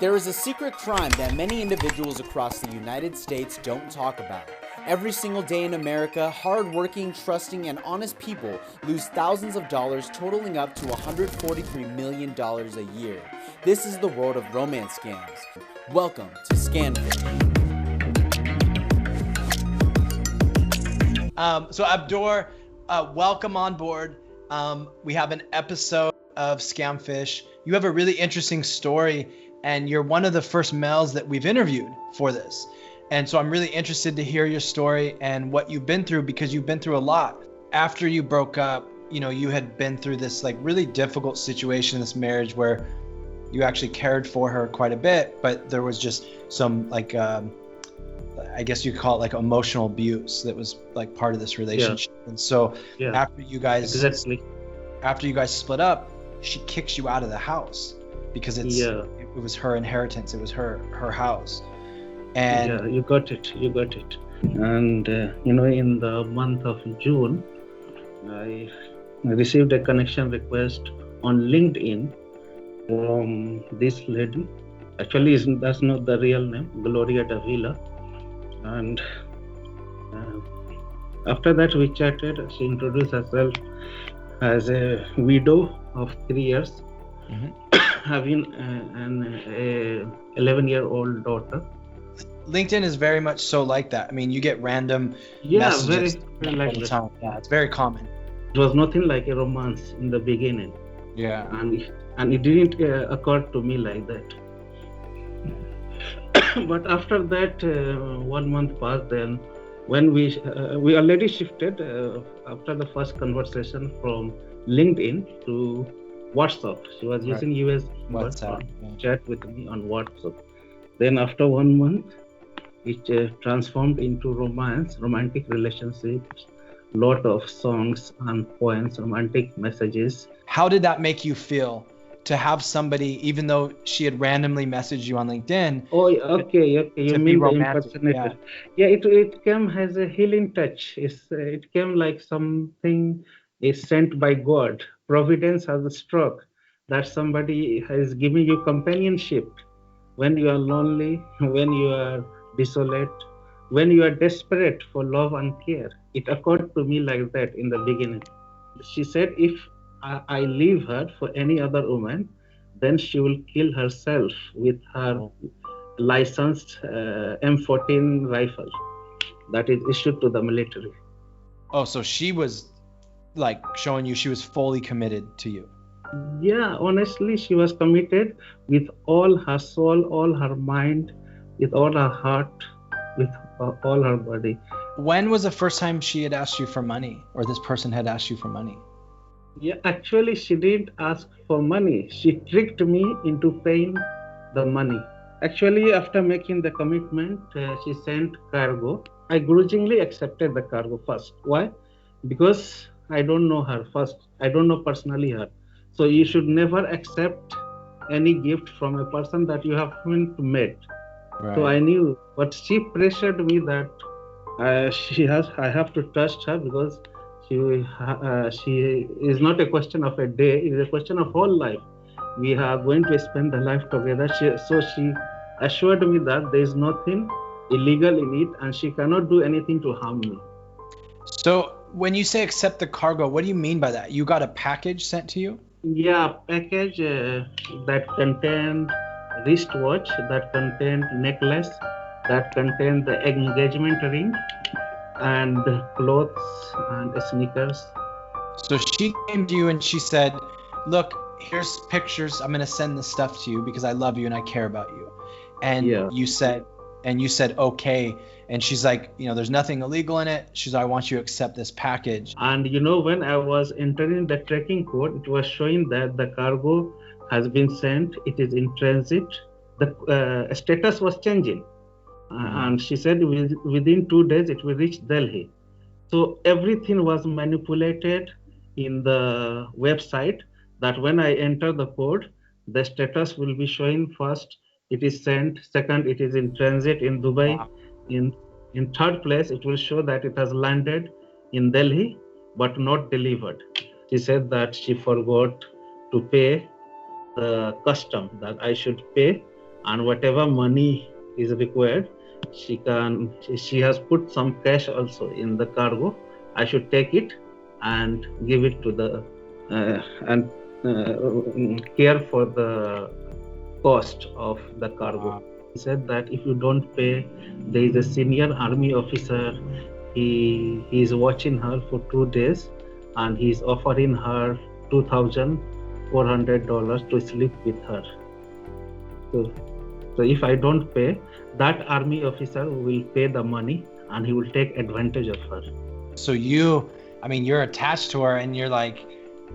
There is a secret crime that many individuals across the United States don't talk about. Every single day in America, hard-working, trusting, and honest people lose thousands of dollars, totaling up to $143 million a year. This is the world of romance scams. Welcome to Catfished. So Abdur, welcome on board. We have an episode of Scamfish. You have a really interesting story, and you're one of the first males that we've interviewed for this. And so I'm really interested to hear your story and what you've been through, because you've been through a lot. After you broke up, you had been through this like really difficult situation in this marriage where you actually cared for her quite a bit, but there was just some like, I guess you could call it like emotional abuse that was like part of this relationship. Yeah. And so after you guys split up, she kicks you out of the house because it was her inheritance. It was her house. And you got it. And in the month of June, I received a connection request on LinkedIn from this lady. Actually, that's not the real name, Gloria Davila. And after that we chatted. She introduced herself as a widow of 3 years, having an 11-year-old daughter. LinkedIn is very much so like that. I mean, you get random messages very all the time. Yeah, it's very common. It was nothing like a romance in the beginning. Yeah. And it didn't occur to me like that. But after that, 1 month passed. Then, when we already shifted after the first conversation from LinkedIn to WhatsApp. She was using US WhatsApp chat with me on WhatsApp. Then after 1 month, it transformed into romantic relationships, lot of songs and poems, romantic messages. How did that make you feel to have somebody, even though she had randomly messaged you on LinkedIn? Oh, okay. You mean the impersonator? Yeah, it came as a healing touch. It came like something is sent by God. Providence has struck that somebody is giving you companionship when you are lonely, when you are desolate, when you are desperate for love and care. It occurred to me like that in the beginning. She said, if I leave her for any other woman, then she will kill herself with her licensed M14 rifle that is issued to the military. Oh, so she was like showing you she was fully committed to you. Yeah, honestly, she was committed with all her soul, all her mind, with all her heart, with all her body. When was the first time she had asked you for money, or this person had asked you for money? Yeah, actually, she didn't ask for money. She tricked me into paying the money. Actually, after making the commitment, she sent cargo. I grudgingly accepted the cargo first. Why? Because I don't know her first. I don't know personally her. So you should never accept any gift from a person that you haven't met. Right. So I knew, but she pressured me that I have to trust her, because she is not a question of a day, it is a question of whole life. We are going to spend the life together. So she assured me that there is nothing illegal in it and she cannot do anything to harm me. So when you say accept the cargo, what do you mean by that? You got a package sent to you? Yeah, package that contained wristwatch, that contained necklace, that contained the engagement ring, and clothes and sneakers. So she came to you and she said, look, here's pictures. I'm going to send this stuff to you because I love you and I care about you. And you said, okay. And she's like, there's nothing illegal in it. She's like, I want you to accept this package. And when I was entering the tracking code, it was showing that the cargo has been sent. It is in transit. The status was changing. And she said within 2 days it will reach Delhi. So everything was manipulated in the website, that when I enter the code, the status will be showing first it is sent, second it is in transit in Dubai. Wow. In third place, it will show that it has landed in Delhi but not delivered. She said that she forgot to pay the custom that I should pay and whatever money is required, she has put some cash also in the cargo. I should take it and give it to the and care for the cost of the cargo. He said that if you don't pay, there is a senior army officer. He is watching her for 2 days, and he is offering her $2,400 to sleep with her. So if I don't pay, that army officer will pay the money and he will take advantage of her. So you're attached to her and you're like,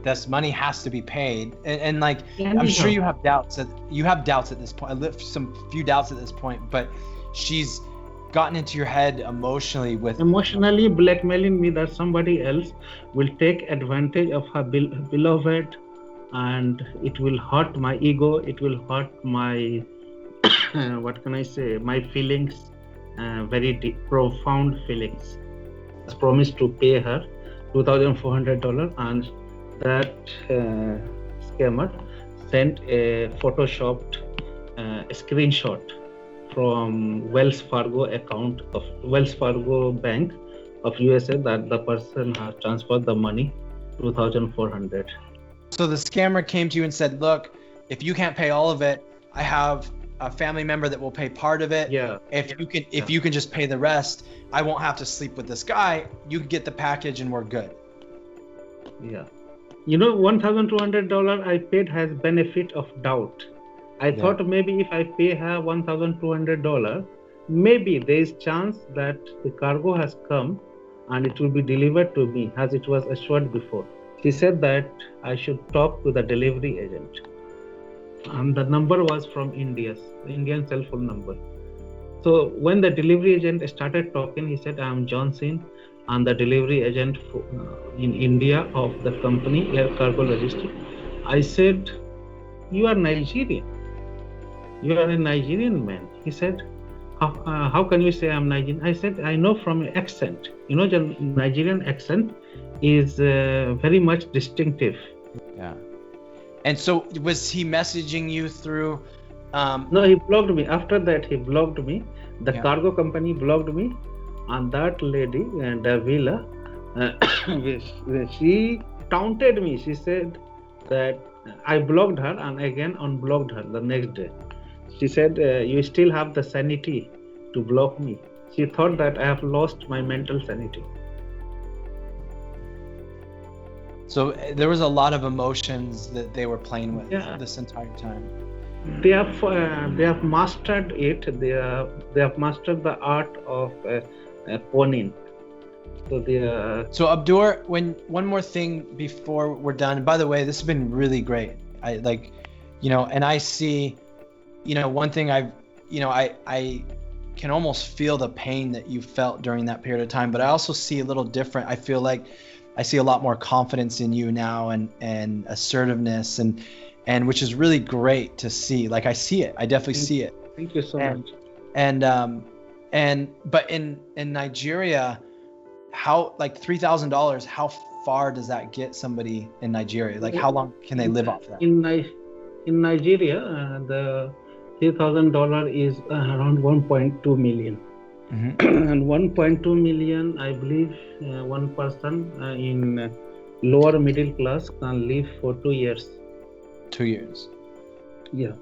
this money has to be paid. And like, I'm sure you have doubts at this point. I live some few doubts at this point, but she's gotten into your head emotionally blackmailing me that somebody else will take advantage of her beloved, and it will hurt my ego. It will hurt my what can I say, my feelings, very deep, profound feelings. I promised to pay her $2,400, and that scammer sent a photoshopped screenshot from Wells Fargo account of Wells Fargo Bank of USA that the person has transferred the money, $2,400. So the scammer came to you and said, look, if you can't pay all of it, I have a family member that will pay part of it. If you can just pay the rest, I won't have to sleep with this guy. You can get the package and we're good. Yeah. $1,200 I paid has benefit of doubt. I thought maybe if I pay her $1,200, maybe there is chance that the cargo has come and it will be delivered to me as it was assured before. She said that I should talk to the delivery agent. And the number was from Indian cell phone number. So when the delivery agent started talking, he said, I am Johnson, and the delivery agent in India of the company Air Cargo Logistics. I said, you are Nigerian. You are a Nigerian man. He said, how can you say I'm Nigerian? I said, I know from your accent. The Nigerian accent is very much distinctive. Yeah. And so was he messaging you through? No, he blocked me. After that, he blocked me. The cargo company blocked me. And that lady, Davila, she taunted me. She said that I blocked her and again unblocked her the next day. She said, you still have the sanity to block me. She thought that I have lost my mental sanity. So there was a lot of emotions that they were playing with this entire time. They have mastered it. They have mastered the art of ponin. So Abdur, one more thing before we're done. And by the way, this has been really great. And I see, one thing I can almost feel the pain that you felt during that period of time, but I also see a little different. I feel like I see a lot more confidence in you now and assertiveness and which is really great to see. Like I see it. I definitely see it. Thank you so much. But in Nigeria, how like $3,000, how far does that get somebody in Nigeria? Like how long can they live off that? In Nigeria, the $3,000 is around 1.2 million. Mm-hmm. And 1.2 million, I believe, one person in lower middle class can live for 2 years. 2 years. Yeah.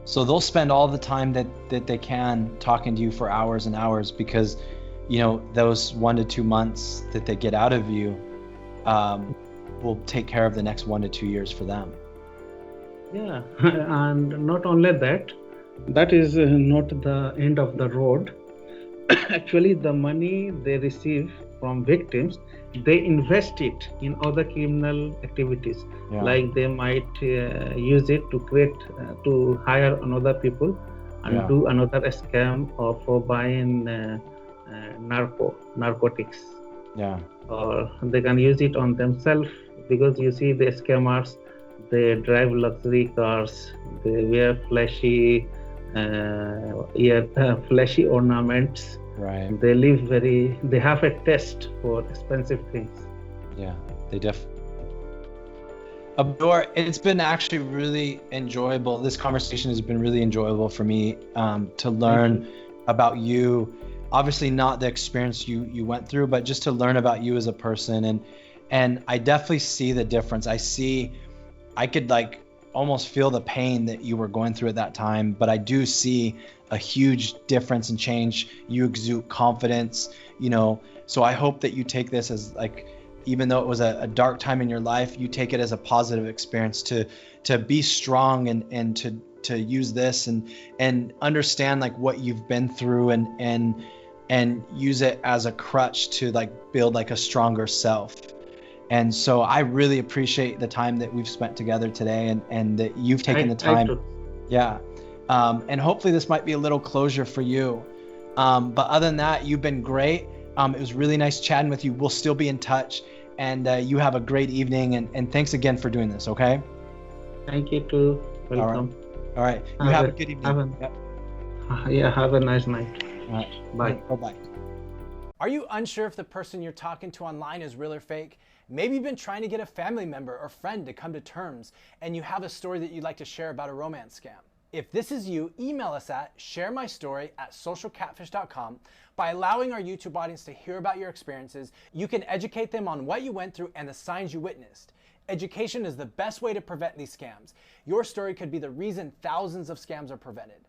So they'll spend all the time that they can talking to you for hours and hours because, those 1 to 2 months that they get out of you will take care of the next 1 to 2 years for them. Yeah, and not only that, that is not the end of the road. Actually, the money they receive from victims, they invest it in other criminal activities. Yeah. Like they might use it to create, to hire another people and do another scam for buying narcotics. Yeah. Or they can use it on themselves because you see the scammers, they drive luxury cars, they wear flashy flashy ornaments. Right. They have a taste for expensive things. Yeah, they definitely. Abdur, it's been actually really enjoyable. This conversation has been really enjoyable for me to learn about you. Obviously, not the experience you went through, but just to learn about you as a person. And I definitely see the difference. I could like almost feel the pain that you were going through at that time, but I do see a huge difference and change. You exude confidence, you know. So I hope that you take this as like, even though it was a dark time in your life, you take it as a positive experience to be strong and to use this and understand like what you've been through and use it as a crutch to like build like a stronger self. And so I really appreciate the time that we've spent together today and that you've taken the time. Yeah. And hopefully this might be a little closure for you. But other than that, you've been great. It was really nice chatting with you. We'll still be in touch. And you have a great evening. And thanks again for doing this, okay? Thank you too. Welcome. All right. You have a good evening. Have a nice night. All right. Bye. Bye-bye. Are you unsure if the person you're talking to online is real or fake? Maybe you've been trying to get a family member or friend to come to terms and you have a story that you'd like to share about a romance scam. If this is you, email us at sharemystory@socialcatfish.com. By allowing our YouTube audience to hear about your experiences, you can educate them on what you went through and the signs you witnessed. Education is the best way to prevent these scams. Your story could be the reason thousands of scams are prevented.